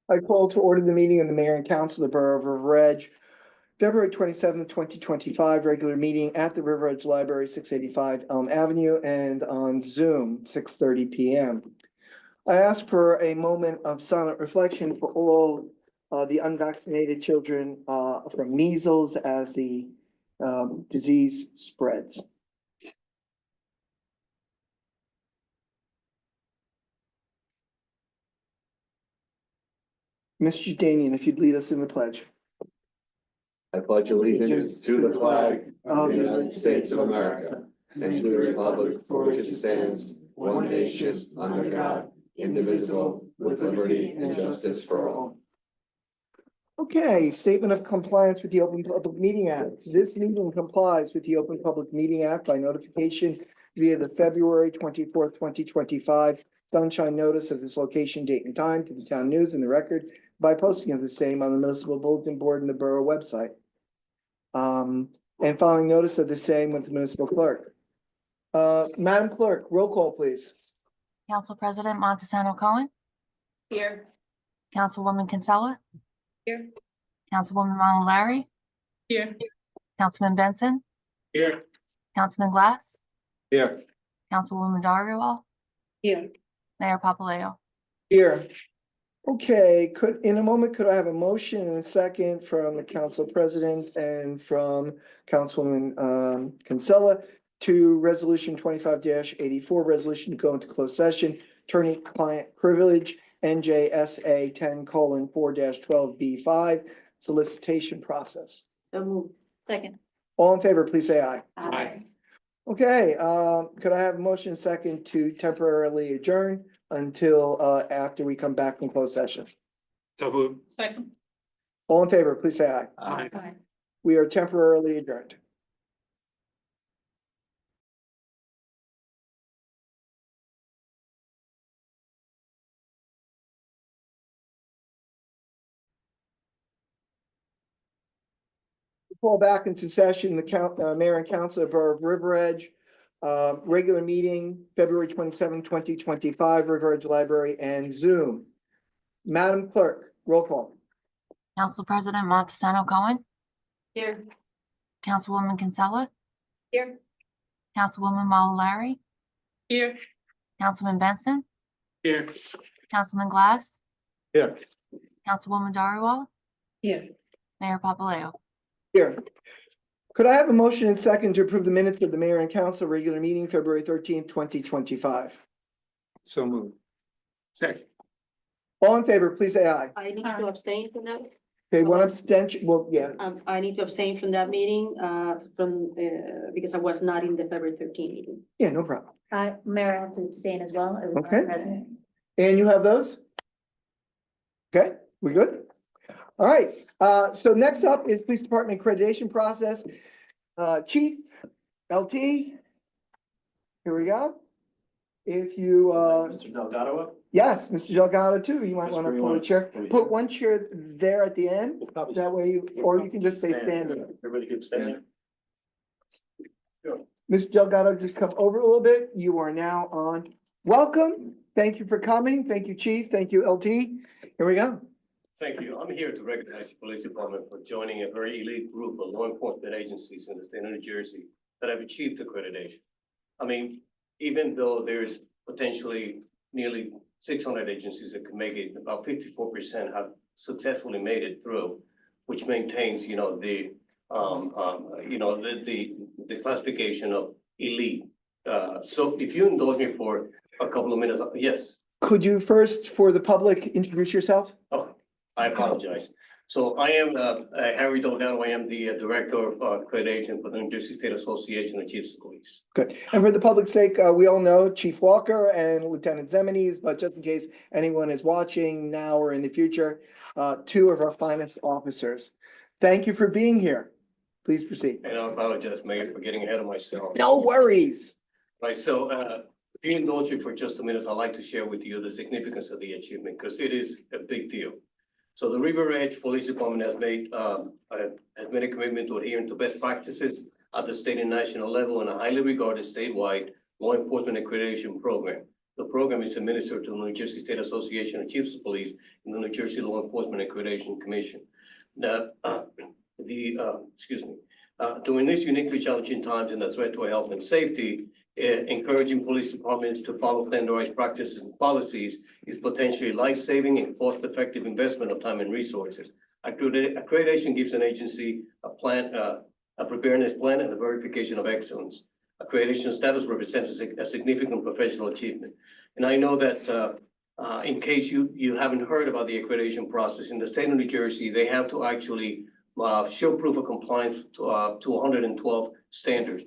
I call to order the meeting of the mayor and council of the Borough of River Edge, February 27th, 2025, regular meeting at the River Edge Library, 685 Elm Avenue, and on Zoom, 6:30 p.m. I ask for a moment of silent reflection for all the unvaccinated children from measles as the disease spreads. Mr. Danian, if you'd lead us in the pledge. I pledge allegiance to the flag of the United States of America and to the republic for which it stands, one nation, under God, indivisible, with liberty and justice for all. Okay, statement of compliance with the Open Public Meeting Act. This meeting complies with the Open Public Meeting Act by notification via the February 24th, 2025 sunshine notice of this location, date, and time to the town news and the record by posting of the same on the municipal bulletin board and the borough website. And filing notice of the same with the municipal clerk. Madam Clerk, roll call, please. Council President Montesano Cohen, Here. Councilwoman Kinsella, Here. Councilwoman Mallory, Here. Councilman Benson, Here. Councilman Glass, Here. Councilwoman Dariwal, Here. Mayor Papaleo. Here. Okay, in a moment, could I have a motion and a second from the council president and from Councilwoman Kinsella to resolution 25-84, resolution to go into closed session, attorney-client privilege, NJSA 10:4-12B5, solicitation process. So moved. Second. All in favor, please say aye. Aye. Okay, could I have a motion and second to temporarily adjourn until after we come back from closed session? So moved. Second. All in favor, please say aye. Aye. We are temporarily adjourned. Fall back into session, the mayor and council of Borough of River Edge. Regular meeting, February 27, 2025, River Edge Library and Zoom. Madam Clerk, roll call. Council President Montesano Cohen, Here. Councilwoman Kinsella, Here. Councilwoman Mallory, Here. Councilman Benson, Here. Councilman Glass, Here. Councilwoman Dariwal, Here. Mayor Papaleo. Here. Could I have a motion and second to approve the minutes of the mayor and council regular meeting, February 13th, 2025? So moved. Second. All in favor, please say aye. I need to abstain from that. Okay, one abstention, well, yeah, I need to abstain from that meeting, because I was not in the February 13 meeting. yeah, no problem. Mayor, I have to abstain as well. I was not Okay. present. And you have those? Okay, we good? All right, so next up is police department accreditation process. Chief, LT. Here we go. If you, Mr. Delgado? yes, Mr. Delgado too, you might Yes, want to where you pull a want? chair. Where you Put want? one chair there at the end, that way you, or you can just stay standing. Everybody keep standing. Mr. Delgado, just come over a little bit. You are now on. Welcome. Thank you for coming. Thank you, Chief. Thank you, LT. Here we go. Thank you. I'm here to recognize the police department for joining a very elite group of law enforcement agencies in the state of New Jersey that have achieved accreditation. I mean, even though there's potentially nearly 600 agencies that can make it, about 54% have successfully made it through, which maintains, the classification of elite. So if you indulge me for a couple of minutes, yes. Could you first, for the public, introduce yourself? Oh, I apologize. So I am Harry Delgado. I am the Director of Accreditation for the New Jersey State Association of Chiefs of Police. Good. And for the public's sake, we all know Chief Walker and Lieutenant Zemenes, but just in case anyone is watching now or in the future, two of our finest officers. Thank you for being here. Please proceed. And I apologize, Mayor, for getting ahead of myself. No worries. Right, so if you indulge me for just a minute, I'd like to share with you the significance of the achievement because it is a big deal. So the River Edge Police Department has made a commitment to adhering to best practices at the state and national level in a highly regarded statewide law enforcement accreditation program. The program is administered to the New Jersey State Association of Chiefs of Police and the New Jersey Law Enforcement Accreditation Commission. Now, during these uniquely challenging times and the threat to our health and safety, encouraging police departments to follow standardized practices and policies is potentially life-saving and cost-effective investment of time and resources. Accreditation gives an agency a plan, a preparedness plan and a verification of excellence. Accreditation status represents a significant professional achievement. And I know that in case you haven't heard about the accreditation process, in the state of New Jersey, they have to actually show proof of compliance to 112 standards.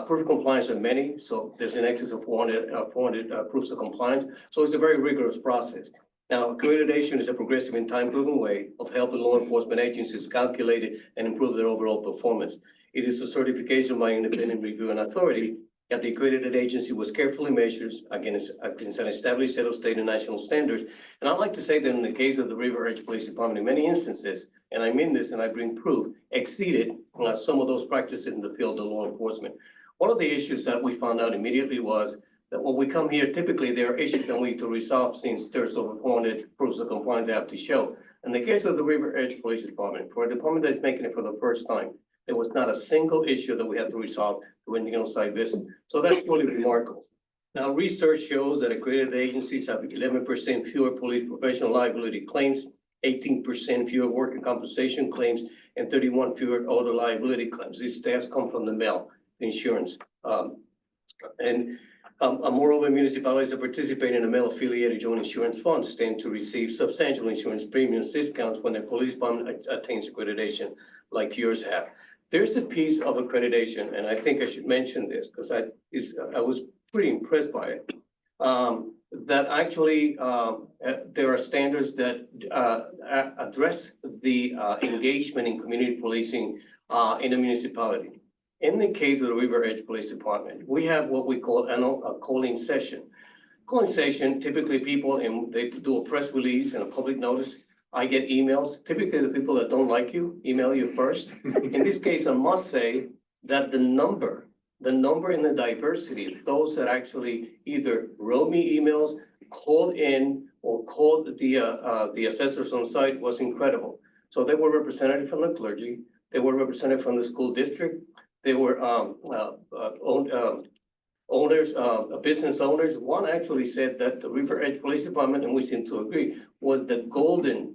Proof of compliance are many, so there's an excess of 400 proofs of compliance. So it's a very rigorous process. Now, accreditation is a progressive and time-proven way of helping law enforcement agencies calculate it and improve their overall performance. It is a certification by independent review and authority that the accredited agency was carefully measured against an established set of state and national standards. And I'd like to say that in the case of the River Edge Police Department, in many instances, and I mean this and I bring proof, exceeded some of those practices in the field of law enforcement. One of the issues that we found out immediately was that when we come here, typically there are issues that we need to resolve since there's over 400 proofs of compliance they have to show. In the case of the River Edge Police Department, for a department that's making it for the first time, there was not a single issue that we had to resolve when you site visit. So that's really remarkable. Now, research shows that accredited agencies have 11% fewer police professional liability claims, 18% fewer working compensation claims, and 31 fewer auto liability claims. These stats come from the mail insurance. Moreover, municipalities that participate in a male-affiliated joint insurance funds tend to receive substantial insurance premiums discounts when their police department attains accreditation, like yours have. There's a piece of accreditation, and I think I should mention this because I was pretty impressed by it. That actually there are standards that address the engagement in community policing in a municipality. In the case of the River Edge Police Department, we have what we call a calling session. Calling session, typically people, and they do a press release and a public notice. I get emails, typically the people that don't like you, email you first. In this case, I must say that the number and the diversity of those that actually either wrote me emails, called in, or called the assessors on site was incredible. So they were represented from the clergy, they were represented from the school district, they were owners, business owners. One actually said that the River Edge Police Department, and we seem to agree, was the golden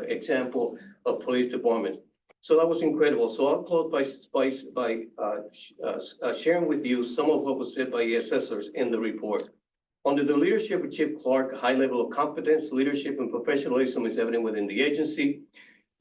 example of police department. So that was incredible. So I'll close by sharing with you some of what was said by the assessors in the report. Under the leadership of Chief Clark, a high level of competence, leadership, and professionalism is evident within the agency.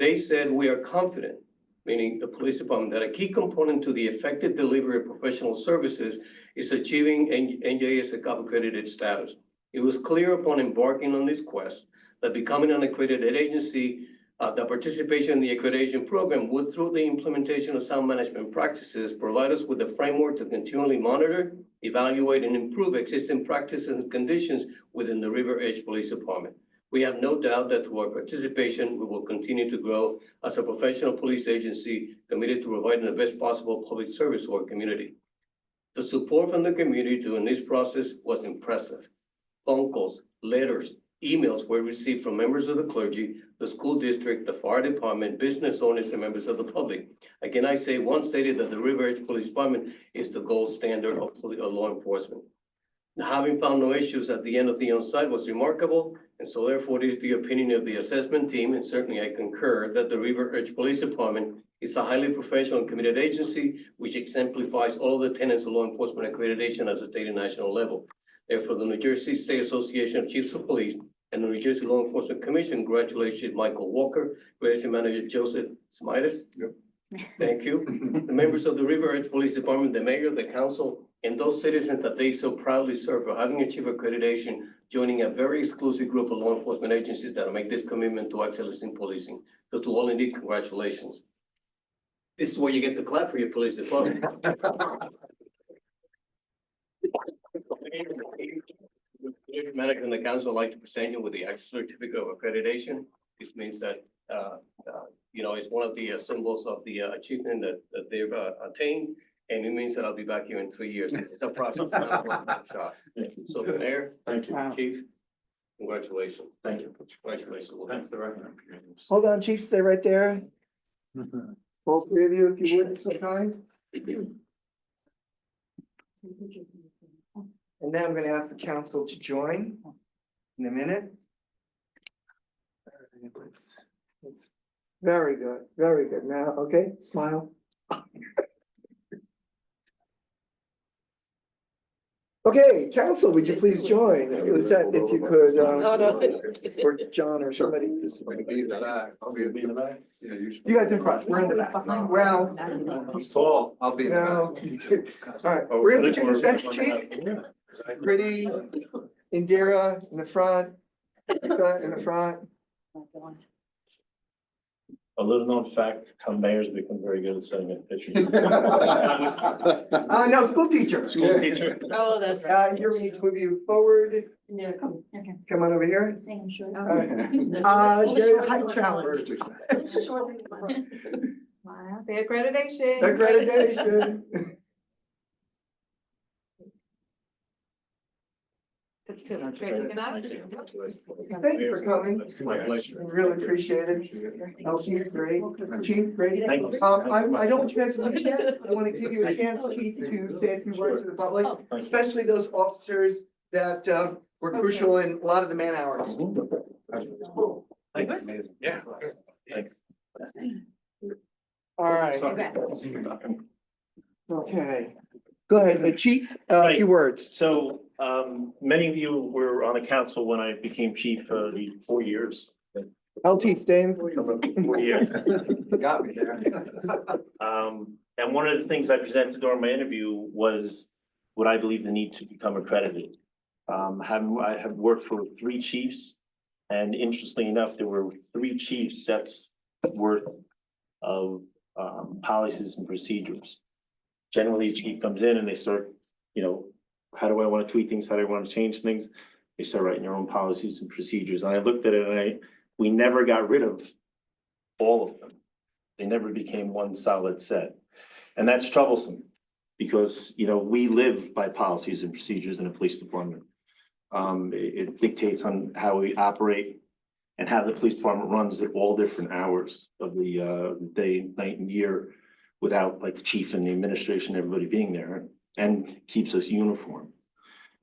They said, we are confident, meaning the police department, that a key component to the effective delivery of professional services is achieving NJSACOP accredited status. It was clear upon embarking on this quest that becoming an accredited agency, the participation in the accreditation program would, through the implementation of sound management practices, provide us with a framework to continually monitor, evaluate, and improve existing practices and conditions within the River Edge Police Department. We have no doubt that through our participation, we will continue to grow as a professional police agency committed to providing the best possible public service to our community. The support from the community during this process was impressive. Phone calls, letters, emails were received from members of the clergy, the school district, the fire department, business owners, and members of the public. Again, I say one stated that the River Edge Police Department is the gold standard of law enforcement. Having found no issues at the end of the on-site was remarkable, and so therefore it is the opinion of the assessment team, and certainly I concur, that the River Edge Police Department is a highly professional and committed agency which exemplifies all the tenets of law enforcement accreditation at the state and national level. Therefore, the New Jersey State Association of Chiefs of Police and the New Jersey Law Enforcement Commission congratulations Michael Walker, Accreditation Manager Joseph Smidas. Yep. Thank you. The members of the River Edge Police Department, the mayor, the council, and those citizens that they so proudly serve for having achieved accreditation, joining a very exclusive group of law enforcement agencies that make this commitment to excellence in policing. So to all indeed, congratulations. This is where you get to clap for your police department. The manager and the council would like to present you with the actual certificate of accreditation. This means that, it's one of the symbols of the achievement that they've attained. And it means that I'll be back here in 3 years. It's a process. Not a one-time shot. So Mayor, Thank you. Wow. Chief, congratulations. Thank you. Congratulations. Well, Thanks, the record. Hold on, chief, stay right there. Both three of you, if you would, so kind. And then I'm gonna ask the council to join in a minute. It's very good, very good. Now, okay, smile. Okay, council, would you please join? Was that if you could, or John or somebody? I'll be in the back. Yeah, You guys in front, we're in the back. Well, He's tall. I'll be in the no. back. All right, we're gonna continue center chief. Pretty, Indira in the front, Lisa in the front. A little known fact, how mayors become very good at setting up pictures. No, school teacher. School teacher. Oh, that's right. Here we need to move you forward. Yeah, come. Okay. Come on over here. Saying I'm sure. All right. That's- The height challenge. Wow, the accreditation. Accreditation. Thank you for coming. My pleasure. Really appreciate it. Oh, Chief's great. Chief, great. Thank you. I don't want you guys to leave yet. I want to give you a chance, Chief, to say a few words to the public, especially those officers that were crucial in a lot of the man hours. Thanks. Yeah. Thanks. All right, Okay. okay. Go ahead, Chief, a few words. So, many of you were on the council when I became chief, 4 years. LT, staying. 4 years. Got me there. And one of the things I presented during my interview was what I believe the need to become accredited. I have worked for 3 chiefs, and interestingly enough, there were 3 chief sets worth of policies and procedures. Generally, a chief comes in and they start, how do I want to tweak things? How do I want to change things? They start writing their own policies and procedures. And I looked at it and we never got rid of all of them. They never became one solid set. And that's troublesome because, we live by policies and procedures in a police department. It dictates on how we operate and how the police department runs at all different hours of the day, night and year without like the chief and the administration, everybody being there, and keeps us uniform.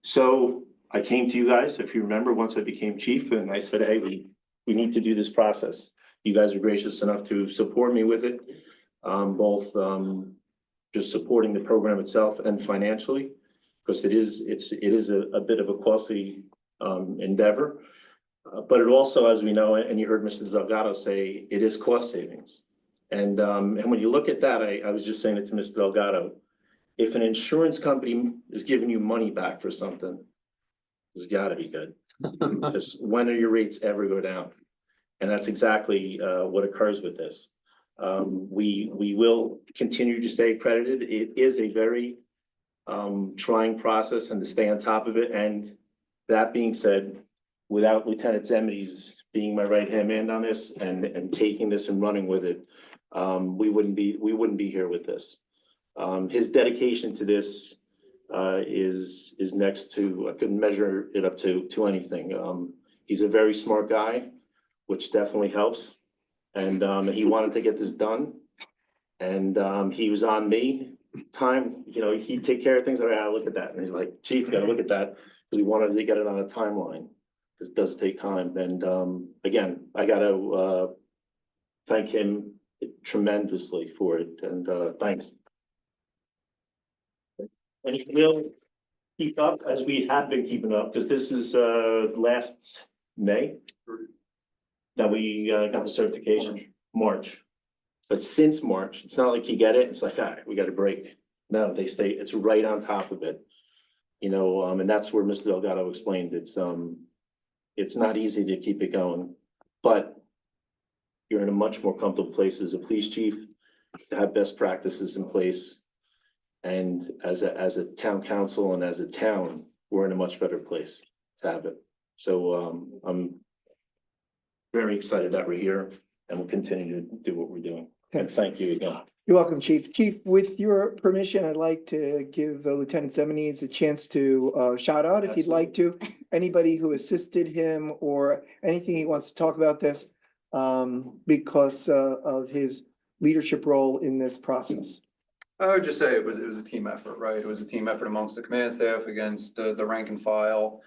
So I came to you guys, if you remember, once I became chief, and I said, hey, we need to do this process. You guys are gracious enough to support me with it, both just supporting the program itself and financially, because it is a bit of a costly endeavor. But it also, as we know, and you heard Mr. Delgado say, it is cost savings. And when you look at that, I was just saying it to Mr. Delgado, if an insurance company is giving you money back for something, it's gotta be good. Because when do your rates ever go down? And that's exactly what occurs with this. We will continue to stay accredited. It is a very trying process and to stay on top of it. And that being said, without Lieutenant Zemmedes being my right hand man on this and taking this and running with it, we wouldn't be here with this. His dedication to this is next to, I couldn't measure it up to anything. He's a very smart guy, which definitely helps. And he wanted to get this done. And he was on me time, he'd take care of things. I gotta look at that. And he's like, Chief, you gotta look at that. Because we wanted to get it on a timeline. This does take time. And again, I gotta thank him tremendously for it. And thanks. And you will keep up as we have been keeping up, because this is last May that we got the certification, March. But since March, it's not like you get it, it's like, all right, we got a break. No, they stay, it's right on top of it. And that's where Mr. Delgado explained, it's not easy to keep it going, but you're in a much more comfortable place as a police chief to have best practices in place. And as a town council and as a town, we're in a much better place to have it. So I'm very excited that we're here and we'll continue to do what we're doing. And thank you again. You're welcome, Chief. Chief, with your permission, I'd like to give Lieutenant Zeminis a chance to shout out if he'd like to. Anybody who assisted him or anything he wants to talk about this because of his leadership role in this process. I would just say it was a team effort, right? It was a team effort amongst the command staff against the rank and file.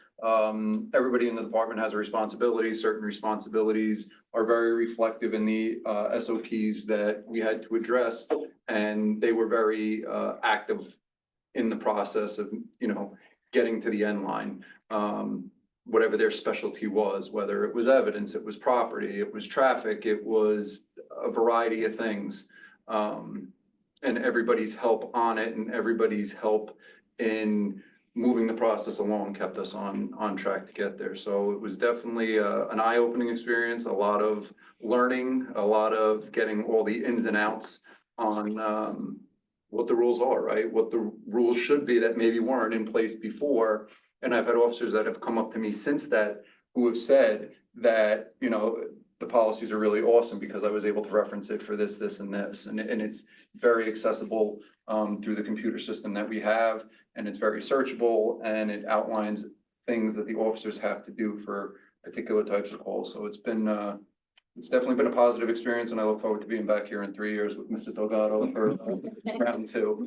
Everybody in the department has a responsibility. Certain responsibilities are very reflective in the SOPs that we had to address. And they were very active in the process of, getting to the end line. Whatever their specialty was, whether it was evidence, it was property, it was traffic, it was a variety of things. And everybody's help on it and everybody's help in moving the process along kept us on track to get there. So it was definitely an eye-opening experience, a lot of learning, a lot of getting all the ins and outs on what the rules are, right? What the rules should be that maybe weren't in place before. And I've had officers that have come up to me since that who have said that, the policies are really awesome because I was able to reference it for this, this, and this. And it's very accessible through the computer system that we have. And it's very searchable and it outlines things that the officers have to do for particular types of calls. So it's definitely been a positive experience and I look forward to being back here in 3 years with Mr. Delgado for round 2.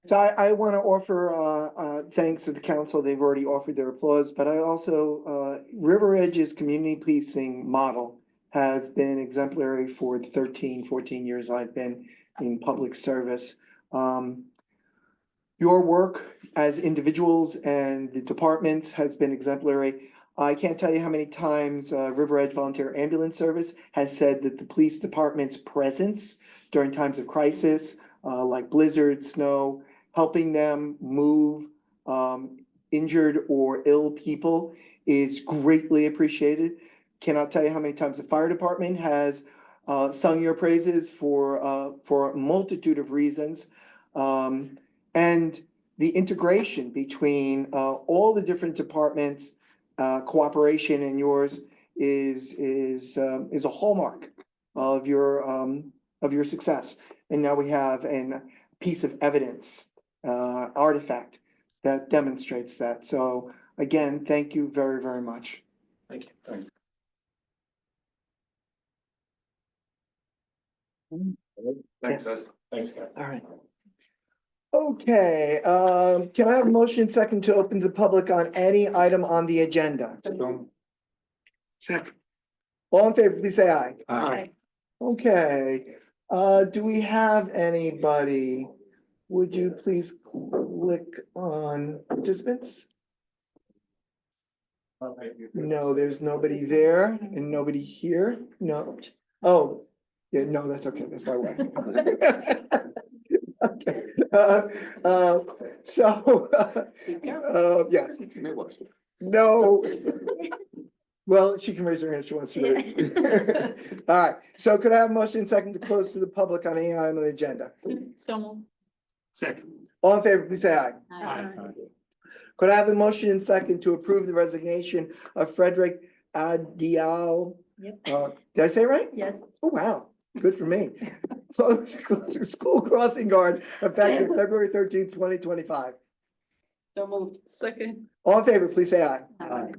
So I want to offer thanks to the council. They've already offered their applause, but I also River Edge's community policing model has been exemplary for the 13, 14 years I've been in public service. Your work as individuals and the departments has been exemplary. I can't tell you how many times River Edge Volunteer Ambulance Service has said that the police department's presence during times of crisis, like blizzard, snow, helping them move injured or ill people is greatly appreciated. Cannot tell you how many times the fire department has sung your praises for a multitude of reasons. And the integration between all the different departments, cooperation in yours is a hallmark of your success. And now we have a piece of evidence, artifact that demonstrates that. So again, thank you very, very much. Thank you. Thank you. Thanks, guys. Thanks, guys. All right. Okay, can I have a motion second to open to the public on any item on the agenda? Second. All in favor, please say aye. Aye. Okay, do we have anybody? Would you please click on participants? No, there's nobody there and nobody here. No. Oh, yeah, no, that's okay. That's my wife. Okay. Yes. No. Well, she can raise her hand if she wants to. All right, so could I have a motion second to close to the public on any item on the agenda? So. Second. All in favor, please say aye. Aye. Could I have a motion and second to approve the resignation of Frederick Adial? Yep. Did I say it right? Yes. Oh, wow, good for me. So, school crossing guard effective February 13th, 2025. So moved. Second. All in favor, please say aye. Aye.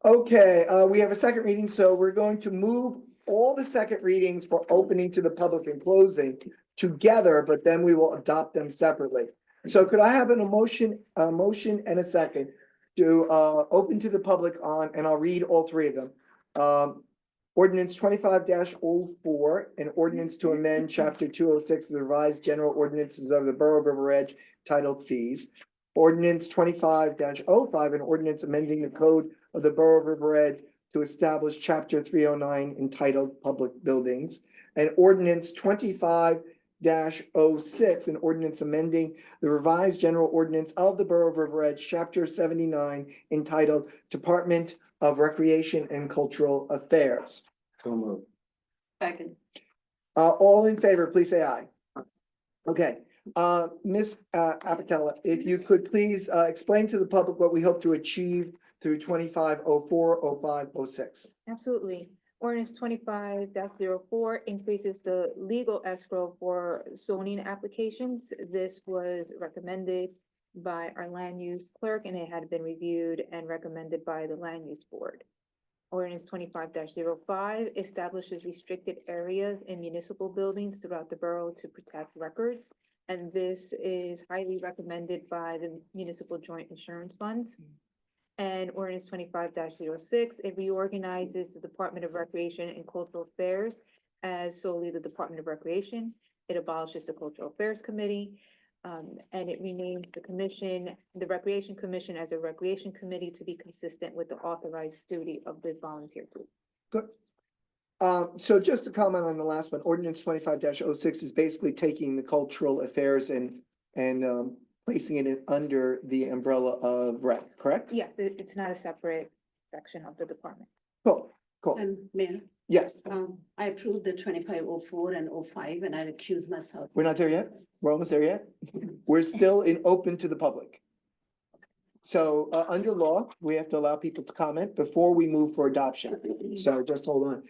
Okay, we have a second reading, so we're going to move all the second readings for opening to the public and closing together, but then we will adopt them separately. So could I have a motion and a second to open to the public on, and I'll read all three of them. Ordinance 25-04, an ordinance to amend chapter 206 of the revised general ordinances of the Borough of River Edge titled fees. Ordinance 25-05, an ordinance amending the code of the Borough of River Edge to establish chapter 309 entitled public buildings. And ordinance 25-06, an ordinance amending the revised general ordinance of the Borough of River Edge, chapter 79 entitled Department of Recreation and Cultural Affairs. Second. All in favor, please say aye. Okay, Ms. Apatella, if you could please explain to the public what we hope to achieve through 25-04, 05, 06. Absolutely. Ordinance 25-04 increases the legal escrow for zoning applications. This was recommended by our land use clerk and it had been reviewed and recommended by the land use board. Ordinance 25-05 establishes restricted areas in municipal buildings throughout the borough to protect records. And this is highly recommended by the municipal joint insurance funds. And ordinance 25-06, it reorganizes the Department of Recreation and Cultural Affairs as solely the Department of Recreation. It abolishes the Cultural Affairs Committee. And it renames the commission, the Recreation Commission, as a Recreation Committee to be consistent with the authorized duty of this volunteer group. Good. So just to comment on the last one, ordinance 25-06 is basically taking the cultural affairs and placing it under the umbrella of rec, correct? Yes, it's not a separate section of the department. Cool, cool. And Mayor, Yes, I approved the 2504 and 05 and I recuse myself. we're not there yet? We're almost there yet? We're still in open to the public. So, under law, we have to allow people to comment before we move for adoption. So just hold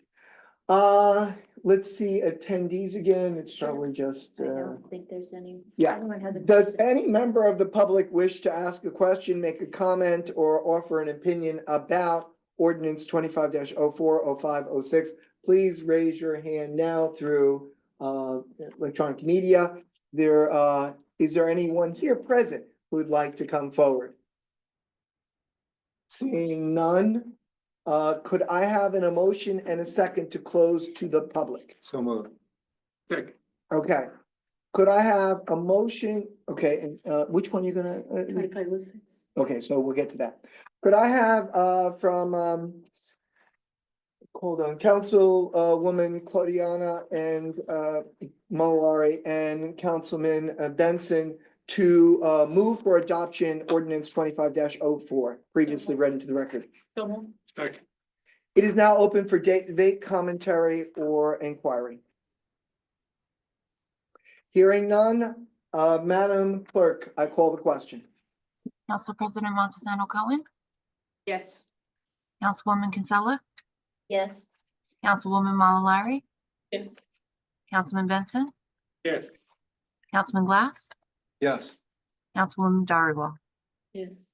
on. Let's see attendees again. It's probably just, I don't think there's any. yeah. Anyone has a. Does any member of the public wish to ask a question, make a comment, or offer an opinion about ordinance 25-04, 05, 06? Please raise your hand now through electronic media. Is there anyone here present who would like to come forward? Seeing none, could I have an emotion and a second to close to the public? So moved. Okay. Could I have a motion? Okay, and which one are you gonna? 2506. Okay, so we'll get to that. Could I have from hold on, Councilwoman Claudiana and Malari and Councilman Benson to move for adoption ordinance 25-04, previously read into the record. So moved. It is now open for debate, commentary, or inquiry. Hearing none, Madam Clerk, I call the question. Council President Montezano Cohen, Yes. Councilwoman Kinsella, Yes. Councilwoman Malalari, Yes. Councilman Benson, Yes. Councilman Glass, Yes. Councilwoman Dhariwal. Yes.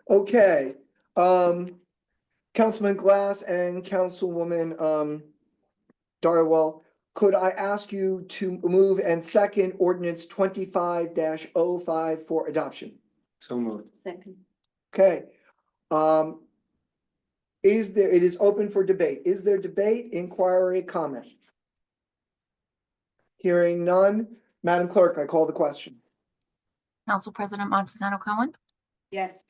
Okay, Councilman Glass and Councilwoman Darwell, could I ask you to move and second ordinance 25-05 for adoption? So moved. Second. Okay. It is open for debate. Is there debate, inquiry, comment? Hearing none, Madam Clerk, I call the question. Council President Montezano Cohen, Yes.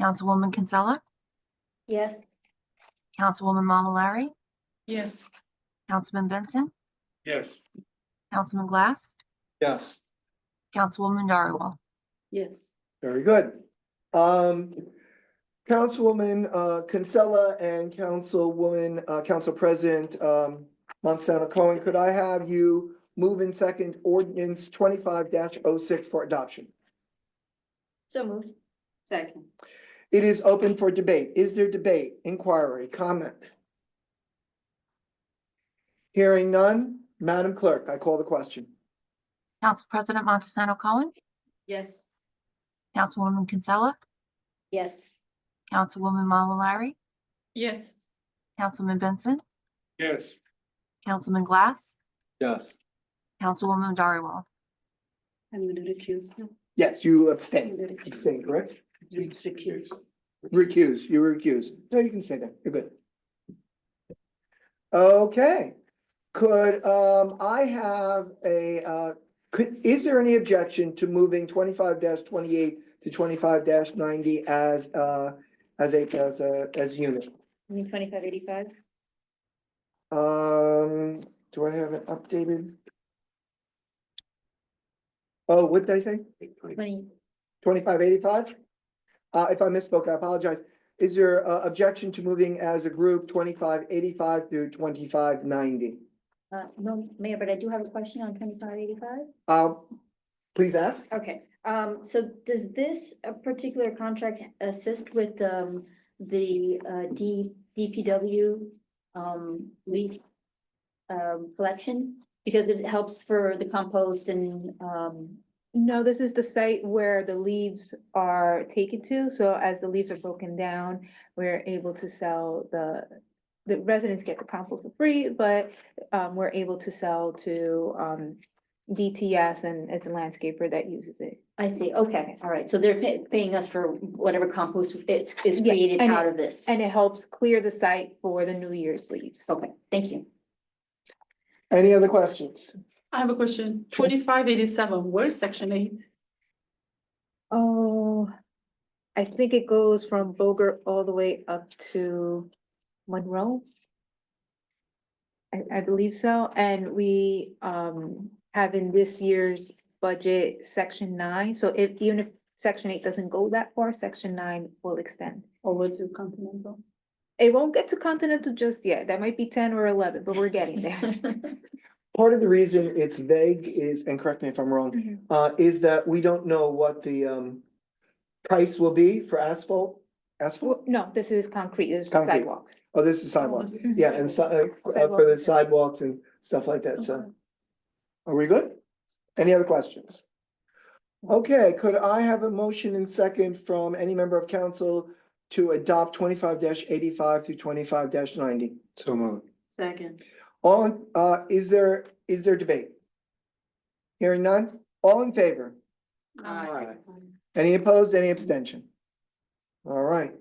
Councilwoman Kinsella, Yes. Councilwoman Malalari, Yes. Councilman Benson, Yes. Councilman Glass, Yes. Councilwoman Dhariwal. Yes. Very good. Councilwoman Kinsella and Councilwoman Council President Montezano Cohen, could I have you move in second ordinance 25-06 for adoption? So moved. Second. It is open for debate. Is there debate, inquiry, comment? Hearing none, Madam Clerk, I call the question. Council President Montezano Cohen, Yes. Councilwoman Kinsella, Yes. Councilwoman Malalari, Yes. Councilman Benson, Yes. Councilman Glass, Yes. Councilwoman Dhariwal. I'm going to recuse now. Yes, you I'm abstain. gonna recuse. Abstain, correct? Recuse. Recuse, you recuse. No, you can say that. You're good. Okay. Could I have is there any objection to moving 25-28 to 25-90 as a unit? You mean 2585? Do I have it updated? Oh, what did I say? 20. 2585? If I misspoke, I apologize. Is there objection to moving as a group 2585 through 2590? No, Mayor, but I do have a question on 2585. Please ask. Okay, so does this particular contract assist with the DPW leaf collection? Because it helps for the compost and No, this is the site where the leaves are taken to, so as the leaves are broken down, we're able to sell the residents get the compost for free, but we're able to sell to DTS, and it's a landscaper that uses it. I see, okay, all right, so they're paying us for whatever compost is Yeah, created and out of this. And it helps clear the site for the New Year's leaves. Okay, thank you. Any other questions? I have a question. 2587, where's section 8? Oh, I think it goes from Bogert all the way up to Monroe. I believe so, and we have in this year's budget, section 9, so even if section 8 doesn't go that far, section 9 will extend. Over to Continental? It won't get to Continental just yet, that might be 10 or 11, but we're getting there. Part of the reason it's vague is, and correct me if I'm wrong, is that we don't know what the price will be for asphalt. Asphalt? No, this is concrete, this is Concrete. sidewalks. Oh, this is sidewalk. Yeah, and for the sidewalks and stuff like that, so. Are we good? Any other questions? Okay, could I have a motion and second from any member of council to adopt 25-85 through 25-90? So moved. Second. All, is there debate? Hearing none? All in favor? Any opposed, any abstention? All right.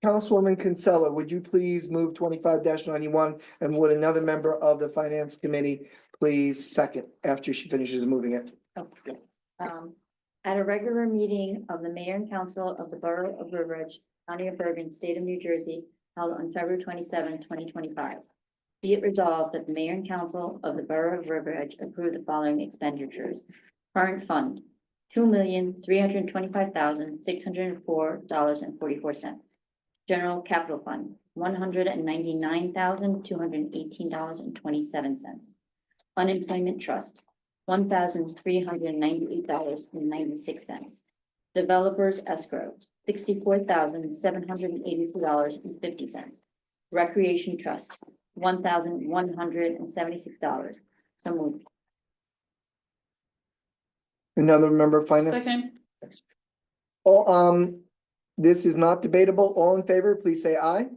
Councilwoman Kinsella, would you please move 25-91, and would another member of the finance committee please second after she finishes moving it? Oh, yes. At a regular meeting of the mayor and council of the Borough of River Edge, County of Bergen, State of New Jersey, held on February 27, 2025. Be it resolved that the mayor and council of the Borough of River Edge approve the following expenditures. Current fund, $2,325,604.44. General capital fund, $199,218.27. Unemployment trust, $1,398.96. Developers escrow, $64,782.50. Recreation trust, $1,176. So moved. Another member of finance? Second. All, this is not debatable. All in favor, please say aye.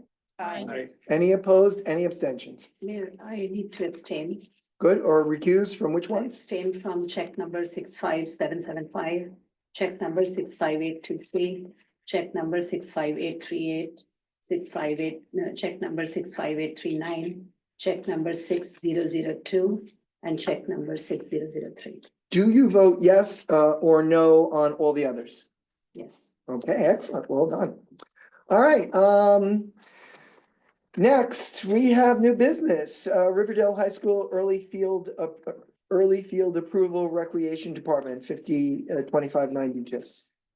Aye. Any opposed, any abstentions? Mayor, I need to abstain. Good, or recuse from which ones? Abstain from check number 65775, check number 65823, check number 65838, 658, check number 65839, check number 6002, and check number 6003. Do you vote yes, or no on all the others? Yes. Okay, excellent, well done. All right, next, we have new business, Riverdale High School Early Field Approval Recreation Department, 2592.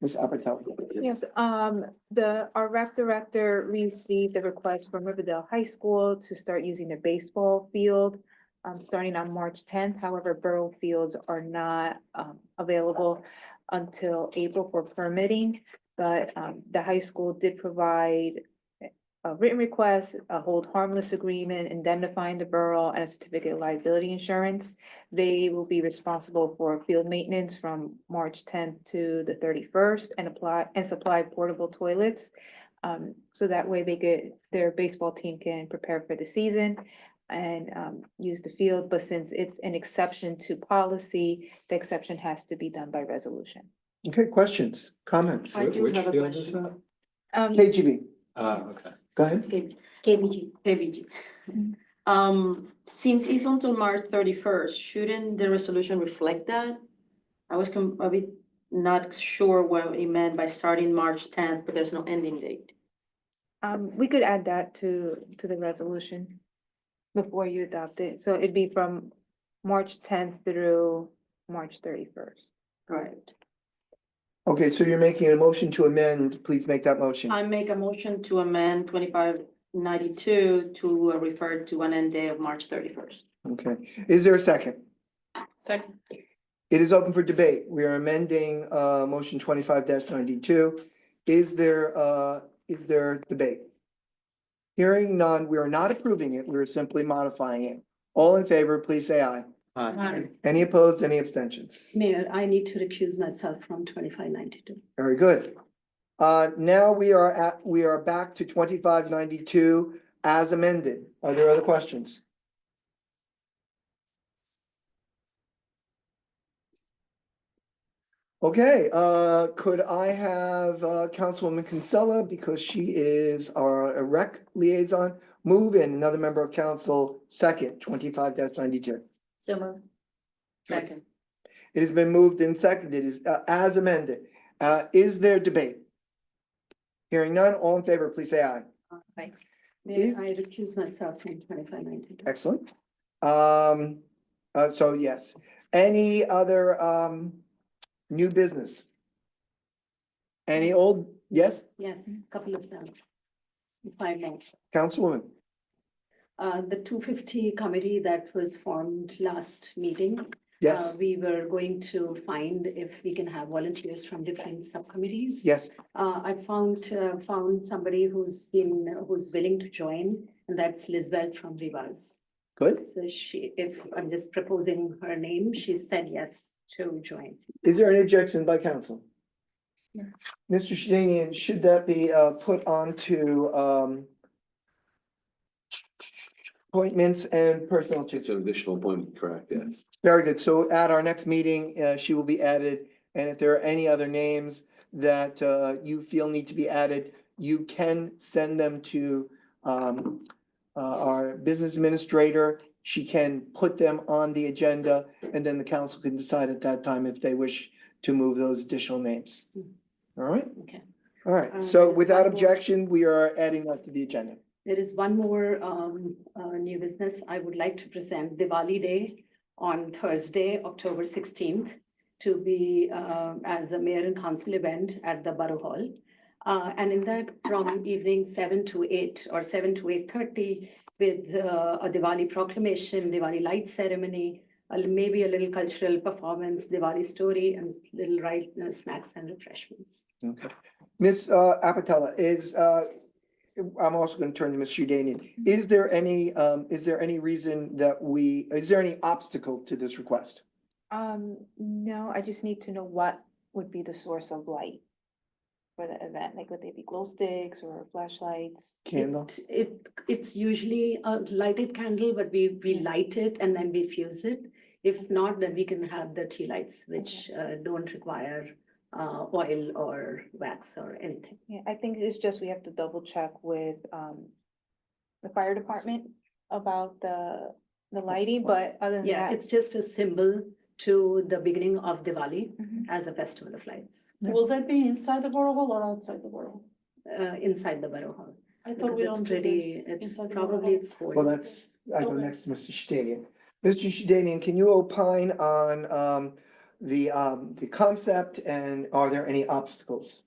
Ms. Abertelli. Yes, our rec director received a request from Riverdale High School to start using the baseball field starting on March 10th. However, borough fields are not available until April for permitting. But the high school did provide a written request, a hold harmless agreement, indemnifying the borough, and a certificate of liability insurance. They will be responsible for field maintenance from March 10th to the 31st and supply portable toilets. So that way their baseball team can prepare for the season and use the field. But since it's an exception to policy, the exception has to be done by resolution. Okay, questions, comments? I do have a question. KGB, Okay. go ahead. KBG. Since it's until March 31st, shouldn't the resolution reflect that? I was a bit not sure what it meant by starting March 10th, but there's no ending date. We could add that to the resolution before you adopt it. So it'd be from March 10th through March 31st. Right. Okay, so you're making a motion to amend, please make that motion. I make a motion to amend 2592 to refer to an end day of March 31st. Okay, is there a second? Second. It is open for debate. We are amending motion 25-92. Is there Is there debate? Hearing none, we are not approving it, we are simply modifying it. All in favor, please say aye. Aye. Any opposed, any abstentions? Mayor, I need to recuse myself from 2592. Very good. Now we are back to 2592 as amended. Are there other questions? Okay, could I have Councilwoman Kinsella, because she is our rec liaison, move in another member of council second, 25-92. So moved. Second. It has been moved and seconded as amended. Is there debate? Hearing none, all in favor, please say aye. Aye. Mayor, I recuse myself from 2592. Excellent. So yes, any other new business? Any old, yes, Yes, couple of them. If I may. Councilwoman? The 250 committee that was formed last meeting. Yes, We were going to find if we can have volunteers from different subcommittees. yes, I found somebody who's willing to join, and that's Lizbeth from Rivas. good. So if I'm just proposing her name, she said yes to join. Is there any objection by council? Mr. Shedanian, should that be put onto appointments and personnel It's changes? an additional appointment, correct, yes. Very good. So at our next meeting, she will be added. And if there are any other names that you feel need to be added, you can send them to our business administrator. She can put them on the agenda, and then the council can decide at that time if they wish to move those additional names. All right? Okay. All right. There So is without one more. objection, we are adding that to the agenda. There is one more new business. I would like to present Diwali Day on Thursday, October 16th, to be as a mayor and council event at the Borough Hall. And in that, from evening 7 to 8 or 7 to 8:30, with a Diwali proclamation, Diwali light ceremony, maybe a little cultural performance, Diwali story, and little snacks and refreshments. Okay. Ms. Apatella, I'm also going to turn to Ms. Shedanian. Is there any reason is there any obstacle to this request? No, I just need to know what would be the source of light for the event, like would they be glow sticks or flashlights? Candle? It's usually a lighted candle, but we light it and then we fuse it. If not, then we can have the tea lights, which don't require oil or wax or anything. Yeah, I think it's just we have to double check with the fire department about the lighting, but other than Yeah, that. it's just a symbol to the beginning of Diwali Mhm. as a festival of lights, Will that be inside the Borough Hall or outside the Borough? inside the Borough Hall. I thought Because we it's don't do pretty, this it's inside the Borough probably Hall. it's full. Well, I go Okay. next to Mr. Shedanian. Mr. Shedanian, can you opine on the concept, and are there any obstacles?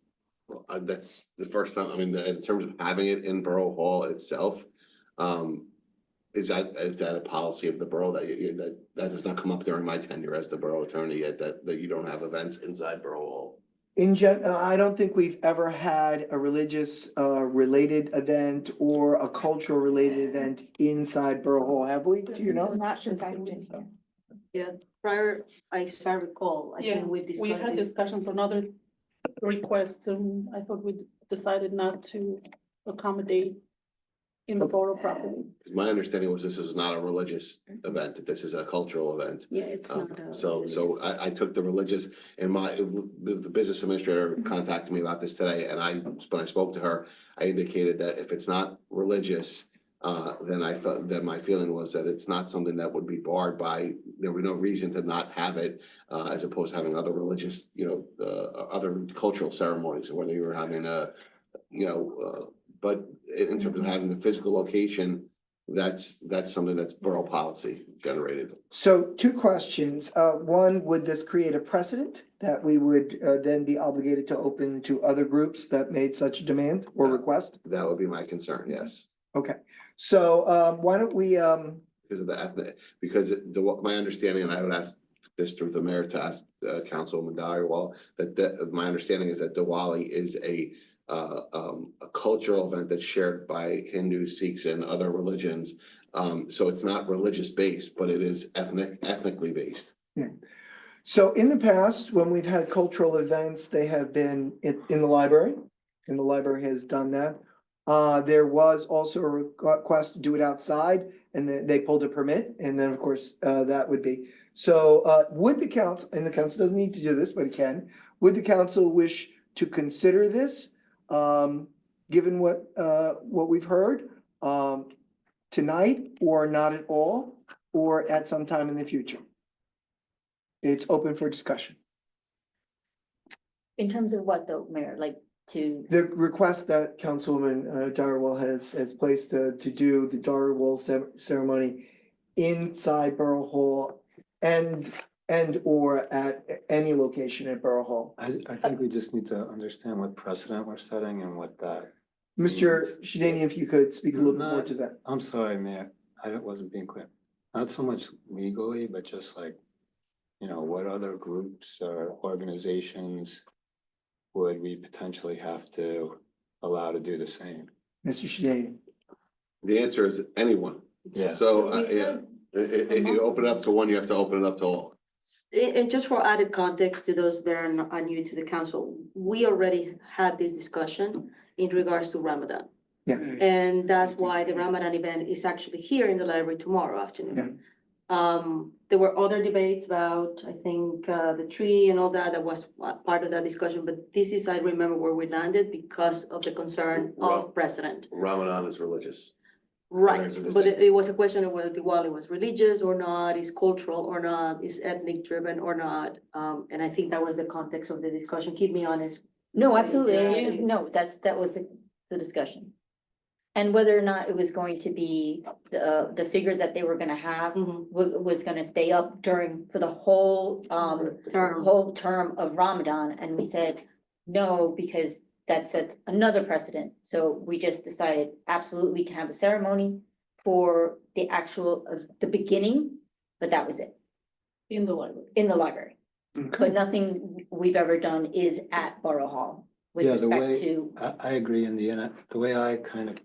Well, that's the first time, I mean, in terms of having it in Borough Hall itself, is that a policy of the borough that does not come up during my tenure as the borough attorney yet, that you don't have events inside Borough Hall? I don't think we've ever had a religious related event or a cultural related event inside Borough Hall, have we? Do you know? Not since I've been here. Yeah, prior, I recall, I Yeah, think we've we discussed had it. discussions on other requests, and I thought we decided not to accommodate in the borough property. My understanding was this was not a religious event, that this is a cultural event. Yeah, it's not a. So religious- I took the religious, and the business administrator contacted me about this today, and when I spoke to her, I indicated that if it's not religious, then my feeling was that it's not something that would be barred by, there were no reason to not have it, as opposed to having other religious, other cultural ceremonies, whether you were having but in terms of having the physical location, that's something that's borough policy generated. So two questions. One, would this create a precedent that we would then be obligated to open to other groups that made such a demand or request? That would be my concern, yes. Okay, so why don't we, Because of the ethnic, because my understanding, and I would ask this through the mayor to ask Councilwoman Dyer, that my understanding is that Diwali is a a cultural event that's shared by Hindus, Sikhs, and other religions. So it's not religious based, but it is ethnically based. So in the past, when we've had cultural events, they have been in the library, and the library has done that. There was also a request to do it outside, and then they pulled a permit, and then, of course, that would be. So, would the council, and the council doesn't need to do this, but it can, would the council wish to consider this? Given what we've heard, tonight, or not at all, or at some time in the future? It's open for discussion. In terms of what though, Mayor, like to, The request that Councilwoman Darwell has placed to do the Darwell ceremony inside Borough Hall and or at any location at Borough Hall. I think we just need to understand what precedent we're setting and what that. Mr. Shedani, if you could speak a little bit more to that. I'm sorry, Mayor, I wasn't being clear. Not so much legally, but just like, you know, what other groups or organizations would we potentially have to allow to do the same? Mr. Shedani. The answer is anyone. Yeah. So, We've yeah, heard if you open it up to one, you have to open it up to all. And just for added context to those that are new to the council, we already had this discussion in regards to Ramadan. Yeah. And that's why the Ramadan event is actually here in the library tomorrow afternoon. There were other debates about, I think, the tree and all that, that was part of that discussion, but this is, I remember where we landed because of the concern of precedent. Ramadan is religious. Right, There's a but distinction. it was a question of whether Diwali was religious or not, is cultural or not, is ethnic driven or not. And I think that was the context of the discussion. Keep me honest. no, absolutely, Yeah. no, that was the discussion. And whether or not it was going to be the figure that they were gonna have was gonna stay up for the whole term of Ramadan, and we said no, because that sets another precedent. So we just decided absolutely we can have a ceremony for the actual the beginning, but that was it In the library. in the library. But nothing we've ever done is at Borough Hall with Yeah, the respect way- to, I agree in the end, the way I kind of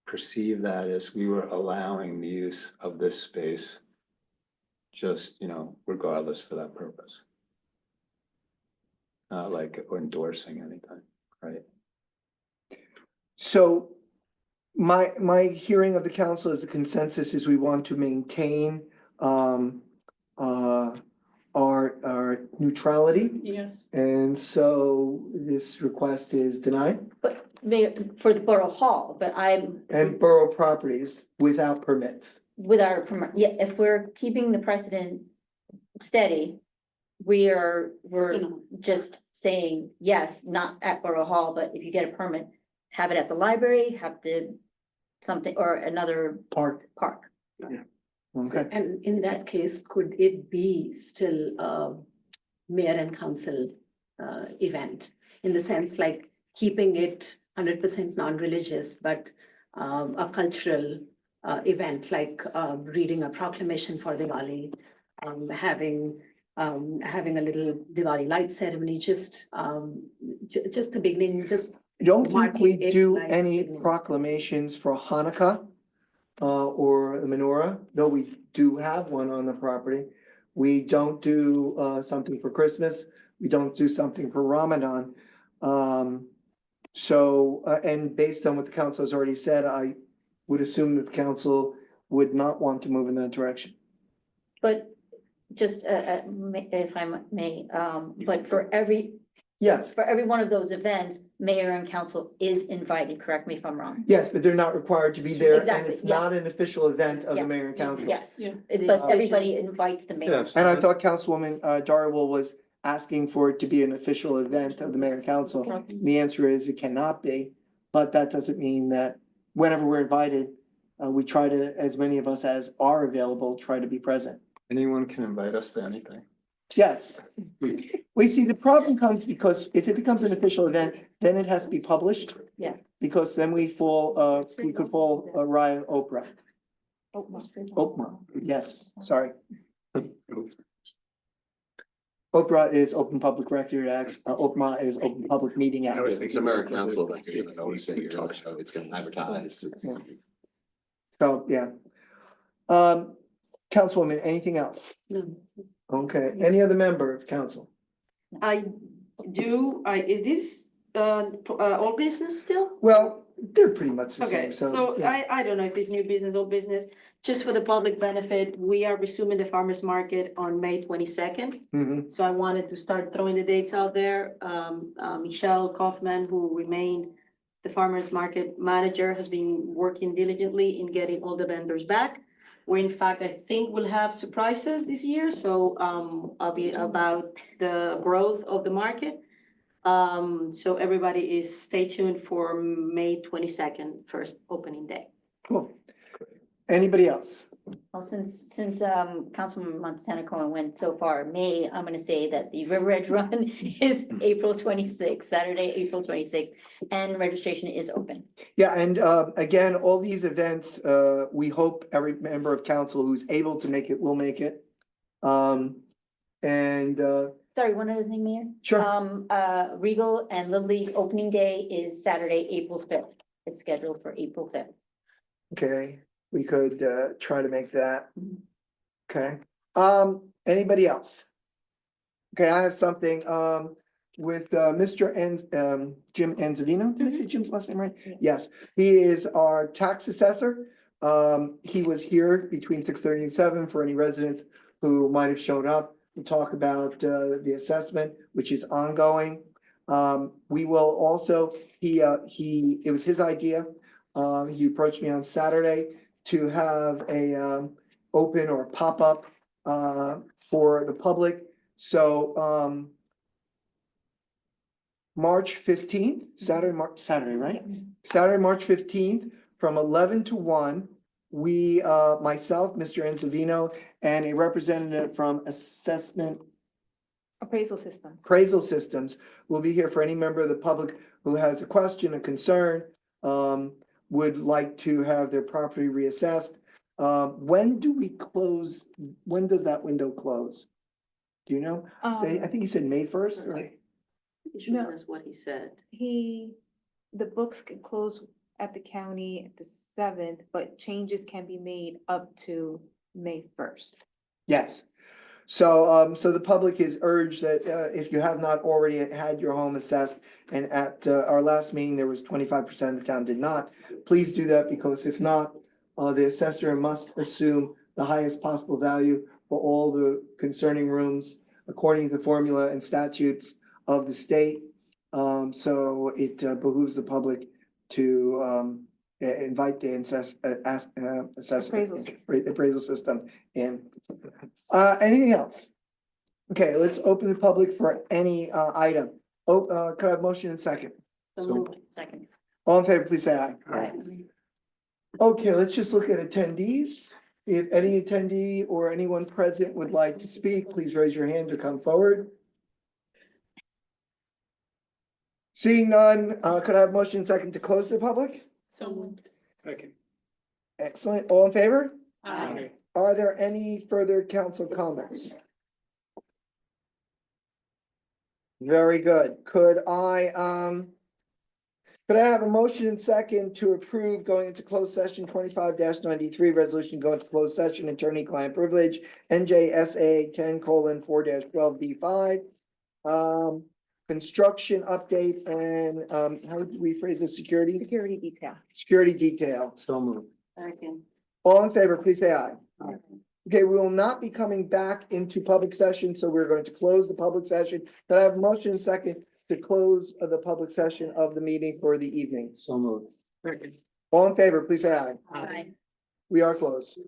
perceive that is we were allowing the use of this space just, you know, regardless for that purpose. Not like endorsing anything, right? So my hearing of the council is the consensus is we want to maintain our neutrality. Yes. And so this request is denied but for the Borough Hall, but and borough properties without permits. with our, yeah, if we're keeping the precedent steady, we're just saying, yes, not at Borough Hall, but if you get a permit, have it at the library, have something, or another park. Okay, And in that case, could it be still a mayor and council event? In the sense like keeping it 100% non-religious, but a cultural event like reading a proclamation for Diwali, having a little Diwali light ceremony, just the beginning, just. I don't think we marking it do like any beginning. proclamations for Hanukkah or the menorah, though we do have one on the property. We don't do something for Christmas. We don't do something for Ramadan. And based on what the council has already said, I would assume that the council would not want to move in that direction. But just if I may, but for every Yes, one of those events, mayor and council is invited, correct me if I'm wrong. yes, but they're not required to be there, and Exactly, it's not an official event of the Yes. mayor and council. Yes, Yeah. but everybody invites the mayor. And I thought Councilwoman Darwell was asking for it to be an official event of the mayor and council. The answer is it cannot be, but that doesn't mean that whenever we're invited, we try to, as many of us as are available, try to be present. Anyone can invite us to anything. Yes. We see the problem comes because if it becomes an official event, then it has to be published. Yeah. Because then we could fall Ryan Oprah, Oprah, yes, sorry. Oprah is Open Public Record Act, OPMA is Open Public Meeting Act. It's American Council, like, you're gonna notice it, you're gonna show, it's gonna advertise, it's. Yeah. So, yeah. Councilwoman, anything else? No. Okay, any other member of council? Is this, old business still? Well, they're pretty much the Okay, same, so. so yeah. I don't know if it's new business or business, just for the public benefit, we are resuming the farmer's market on May 22nd. Mhm. So I wanted to start throwing the dates out there. Michelle Kaufman, who remained the farmer's market manager, has been working diligently in getting all the vendors back. Where in fact, I think we'll have surprises this year, so I'll be about the growth of the market. So everybody stay tuned for May 22nd, first opening day. Cool. Anybody else? Well, since Councilman Montana Cohen went so far, I'm gonna say that the River Edge Run is April 26th, Saturday, April 26th, and registration is open. Yeah, and again, all these events, we hope every member of council who's able to make it will make it. And Sorry, one other thing, Mayor. sure, Regal and Little League opening day is Saturday, April 5th. It's scheduled for April 5th. okay, we could try to make that. Okay, anybody else? Okay, I have something with Mr. Jim Anzavino. Did I say Jim's last name right? Yeah. Yes, he is our tax assessor. He was here between 6:30 and 7 for any residents who might have shown up to talk about the assessment, which is ongoing. We will also, it was his idea. He approached me on Saturday to have a open or pop-up for the public. So March 15th, Saturday, right? Saturday, March 15th, from 11 to 1, we, myself, Mr. Anzavino, and a representative from Appraisal system. Appraisal Systems will be here for any member of the public who has a question, a concern, would like to have their property reassessed. When do we close? When does that window close? Do you know? I think he said May 1st, right? No. That's what he said. The books can close at the county at the 7th, but changes can be made up to May 1st. Yes. So, so the public is urged that, if you have not already had your home assessed, and at, our last meeting, there was 25% of the town did not, please do that, because if not, the assessor must assume the highest possible value for all the concerning rooms according to the formula and statutes of the state. So it behooves the public to, invite the appraisal system in. Anything else? Okay, let's open the public for any item. Could I have motion in second? Second. All in favor, please say aye. Aye. Okay, let's just look at attendees. If any attendee or anyone present would like to speak, please raise your hand or come forward. Seeing none, could I have motion in second to close the public? So moved. Excellent. All in favor? Aye. Are there any further council comments? Very good. Could I have a motion and second to approve going into closed session 25-93, resolution going to closed session, attorney-client privilege, NJSA 10:4-12B5. Construction update and how would we phrase this? Security Security detail. So moved. Second. All in favor, please say aye. Okay, we will not be coming back into public session, so we're going to close the public session. But I have a motion second to close the public session of the meeting for the evening. So moved. All in favor, please say aye. Aye. We are closed.